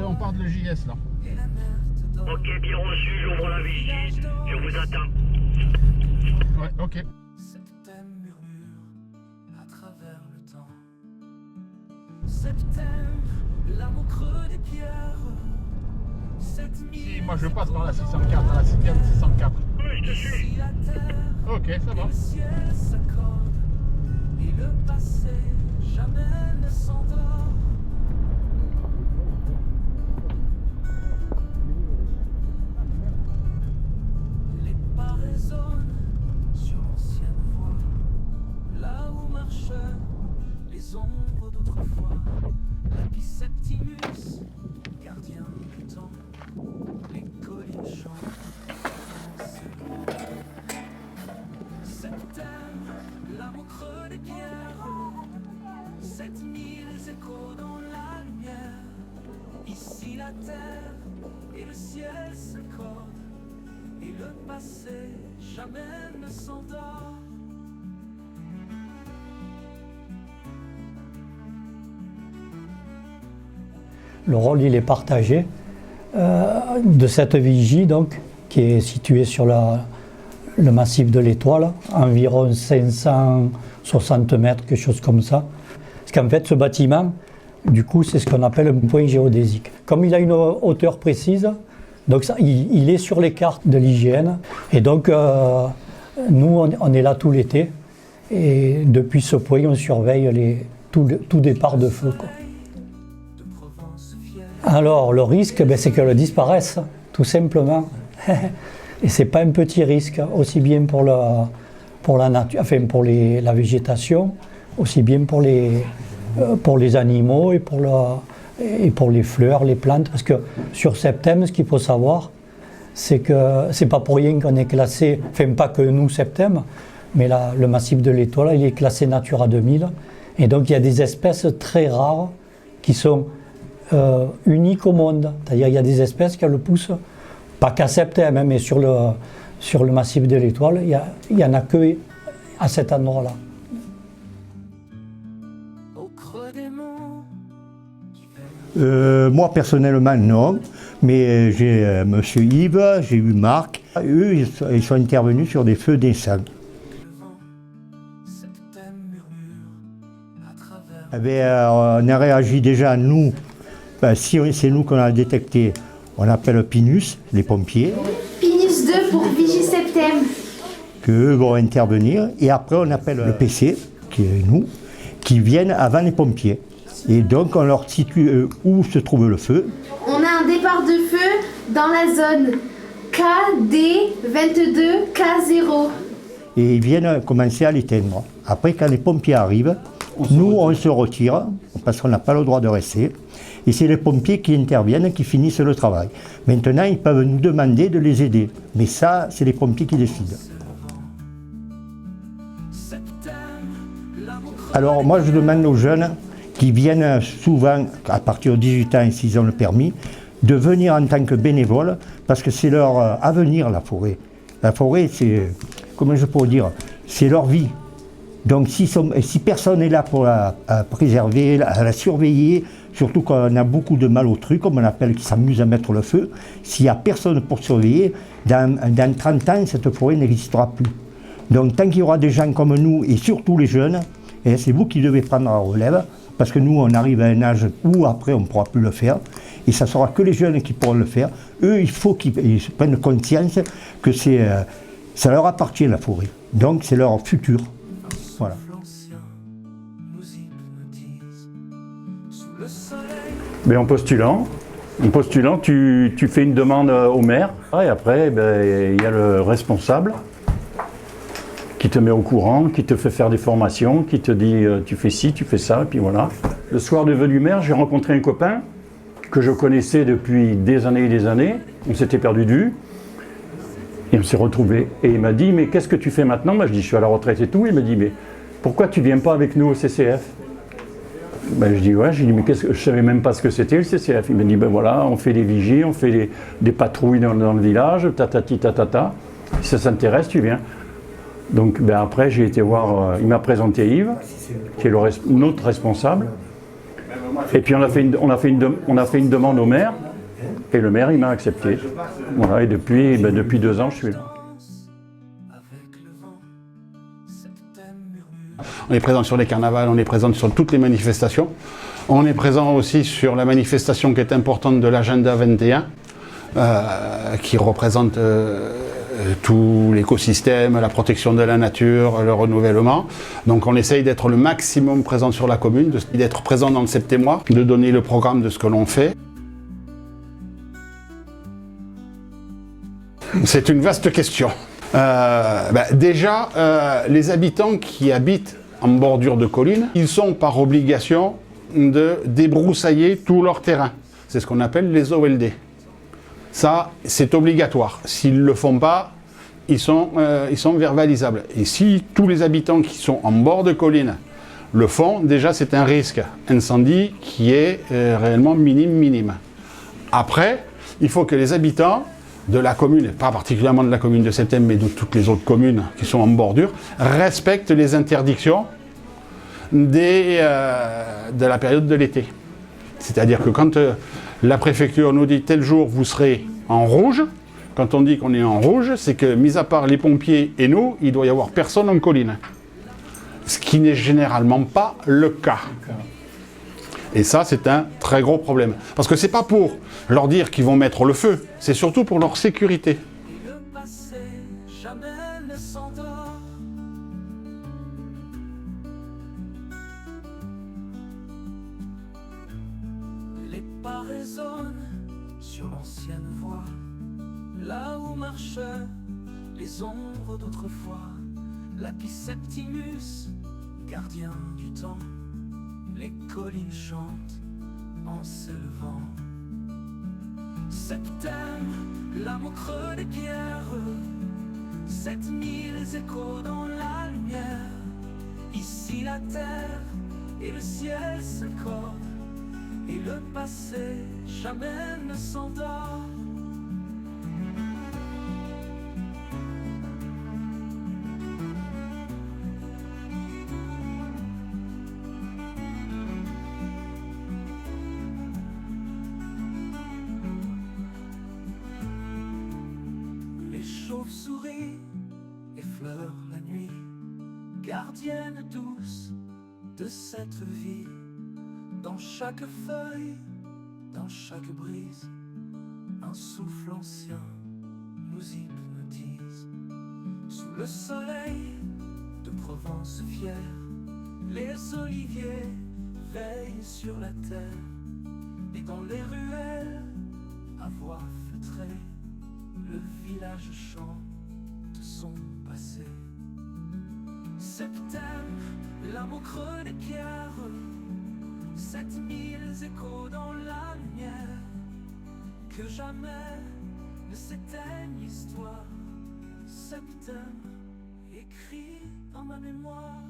On part de JS là. Ok, bien reçu, j'ouvre la vigie, je vous attends. Ouais, ok. Septembre murmure à travers le temps. Septembre, l'amour creux des pierres. Si, moi je passe par la 604, à la citerne 604. Oui, je te suis. Ok, ça va. Le ciel s'accorde et le passé jamais ne s'endort. Les pas résonnent sur l'ancienne voie, là où marchent les ombres d'autrefois. Lapis Septimus, gardien du temps, les colliers chantent. Septembre, l'amour creux des pierres, 7000 échos dans la lumière. Ici la terre et le ciel s'accordent, et le passé jamais ne s'endort. Le rôle il est partagé de cette vigie donc, qui est située sur le massif de l'Étoile, environ 560 mètres, quelque chose comme ça. Parce qu'en fait ce bâtiment, du coup c'est ce qu'on appelle un point géodésique. Comme il a une hauteur précise, donc ça, il est sur les cartes de l'IGN. Et donc nous on est là tout l'été. Et depuis ce point on surveille tout départ de feu, quoi. Alors le risque, c'est qu'elle disparaisse, tout simplement. Et c'est pas un petit risque, aussi bien pour la nature, enfin pour la végétation, aussi bien pour les animaux et pour les fleurs, les plantes. Parce que sur Septembre, ce qu'il faut savoir, c'est que c'est pas pour rien qu'on est classé, enfin pas que nous Septembre, mais le massif de l'Étoile, il est classé Natura 2000. Et donc il y a des espèces très rares qui sont uniques au monde. C'est-à-dire il y a des espèces qui le poussent, pas qu'à Septembre, mais sur le massif de l'Étoile, il n'y en a que à cet endroit-là. Moi personnellement non, mais j'ai monsieur Yves, j'ai eu Marc, eux ils sont intervenus sur des feux d'incendie. On a réagi déjà nous, si c'est nous qu'on a détecté, on appelle Pinus, les pompiers. Pinus 2 pour Vigie Septembre. Qu'eux vont intervenir et après on appelle le PC, qui est nous, qui viennent avant les pompiers. Et donc on leur situe où se trouve le feu. On a un départ de feu dans la zone KD22K0. Et ils viennent commencer à l'éteindre. Après quand les pompiers arrivent, nous on se retire parce qu'on n'a pas le droit de rester. Et c'est les pompiers qui interviennent, qui finissent le travail. Maintenant, ils peuvent nous demander de les aider. Mais ça, c'est les pompiers qui décident. Alors moi, je demande aux jeunes qui viennent souvent, à partir de 18 ans et s'ils ont le permis, de venir en tant que bénévoles, parce que c'est leur avenir, la forêt. La forêt, c'est, comment je pourrais dire, c'est leur vie. Donc si personne n'est là pour la préserver, la surveiller, surtout quand on a beaucoup de mal au truc, comme on appelle, qui s'amusent à mettre le feu, s'il n'y a personne pour surveiller, dans 30 ans, cette forêt n'existera plus. Donc tant qu'il y aura des gens comme nous, et surtout les jeunes, et c'est vous qui devez prendre la relève, parce que nous, on arrive à un âge où après on ne pourra plus le faire, et ça ne sera que les jeunes qui pourront le faire. Eux, il faut qu'ils prennent conscience que ça leur appartient, la forêt. Donc c'est leur futur. Voilà. Mais en postulant, tu fais une demande au maire et après il y a le responsable qui te met au courant, qui te fait faire des formations, qui te dit tu fais ci, tu fais ça, et puis voilà. Le soir de vœux du maire, j'ai rencontré un copain que je connaissais depuis des années et des années. On s'était perdu de vue et on s'est retrouvés. Et il m'a dit mais qu'est-ce que tu fais maintenant? Je dis je suis à la retraite et tout. Il m'a dit mais pourquoi tu viens pas avec nous au CCF? Je dis ouais, j'ai dit mais je savais même pas ce que c'était le CCF. Il m'a dit ben voilà, on fait des vigies, on fait des patrouilles dans le village, tatati tatata. Si ça t'intéresse, tu viens. Donc ben, après, j'ai été voir, il m'a présenté Yves, qui est notre responsable. Et puis on a fait une demande au maire, et le maire, il m'a accepté. Voilà, et depuis 2 ans, je suis là. Avec le vent, septembre murmure. On est présent sur les carnavals, on est présent sur toutes les manifestations. On est présent aussi sur la manifestation qui est importante de l'agenda 21, qui représente tout l'écosystème, la protection de la nature, le renouvellement. Donc on essaye d'être le maximum présent sur la commune, d'être présent dans le septémois, de donner le programme de ce que l'on fait. C'est une vaste question. Déjà, les habitants qui habitent en bordure de collines, ils sont par obligation de débroussailler tout leur terrain. C'est ce qu'on appelle les OLD. Ça, c'est obligatoire. S'ils ne le font pas, ils sont verbalisables. Et si tous les habitants qui sont en bord de colline le font, déjà c'est un risque incendie qui est réellement minime. Après, il faut que les habitants de la commune, et pas particulièrement de la commune de Septembre, mais de toutes les autres communes qui sont en bordure, respectent les interdictions de la période de l'été. C'est-à-dire que quand la préfecture nous dit tel jour vous serez en rouge, quand on dit qu'on est en rouge, c'est que, mis à part les pompiers et nous, il doit y avoir personne en colline. Ce qui n'est généralement pas le cas. Et ça, c'est un très gros problème. Parce que c'est pas pour leur dire qu'ils vont mettre le feu, c'est surtout pour leur sécurité. Et le passé jamais ne s'endort. Les pas résonnent sur l'ancienne voie, là où marchaient les ombres d'autrefois. Lapis Septimus, gardien du temps, les collines chantent en s'élevant. Septembre, l'âme au creux des pierres, 7000 échos dans la lumière. Ici la terre et le ciel s'accordent, et le passé jamais ne s'endort. Les chauves-souris effleurent la nuit, gardienne douce de cette vie. Dans chaque feuille, dans chaque brise, un souffle ancien nous hypnotise. Sous le soleil de Provence fière, les oliviers veillent sur la terre. Et dans les ruelles, à voix feutrée, le village chante son passé. Septembre, l'âme au creux des pierres, 7000 échos dans la lumière. Que jamais ne s'éteigne l'histoire. Septembre, écrit dans ma mémoire.